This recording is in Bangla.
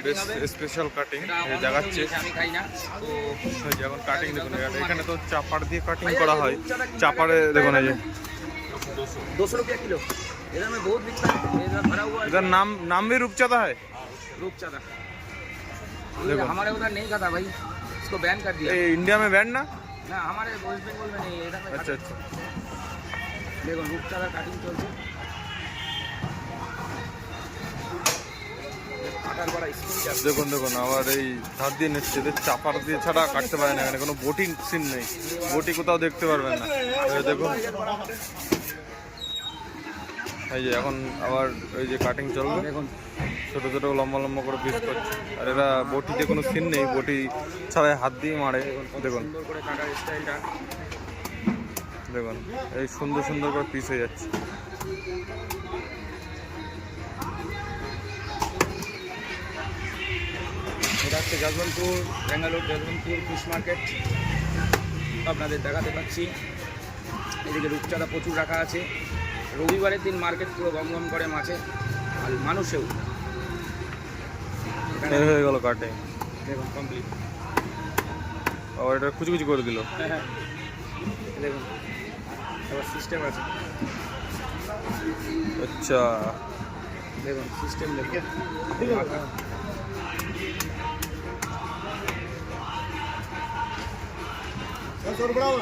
বেশ স্পেশাল কাটিং দেখাচ্ছে। এখন কাটিং দেখুন, এখানে তো চাপার দিয়ে কাটিং করা হয়। চাপারে দেখুন এই যে 200 रुपया किलो। इधर में बहुत बिकता है, इधर भरा हुआ है। इधर नाम भी रूपचाँदा है। रूपचाँदा हमारे उधर नहीं खाता भाई, इसको बैन कर दिया। इंडिया में बैन ना? ना हमारे वेस्ट बंगाल में नहीं है, इधर में। अच्छा अच्छा। देखो रूपचाँदा काटिंग चलছে। দেখুন দেখুন আবার এই ধার দিয়ে নিচ্ছে, চাপার দিয়ে ছাড়া কাটতে পারে না। এখানে কোনো বটি সিন নেই, বটি কোথাও দেখতে পারবেন না। দেখুন এই যে এখন আবার ওই যে কাটিং চলবে, দেখুন ছোটো ছোটো লম্বা লম্বা করে পিস করছে। আর এরা বটিতে কোনো সিন নেই, বটি ছাড়াই হাত দিয়ে মারে। দেখুন দেখুন এই সুন্দর সুন্দর করে পিস হয়ে যাচ্ছে। এটা হচ্ছে যশবন্তপুর, ব্যাঙ্গালোর যশবন্তপুর ফিশ মার্কেট আপনাদের দেখাতে পাচ্ছি। এদিকে রূপচাঁদা প্রচুর রাখা আছে। রবিবারের দিন মার্কেট পুরো গমগম করে মাছে আর মানুষেও। হয়ে গেল কাটে, দেখুন কমপ্লিট। আবার এটা কুচি কুচি করে দিল। হ্যাঁ দেখুন আবার সিস্টেম আছে। আচ্ছা দেখুন সিস্টেম দেখুন। Bravo.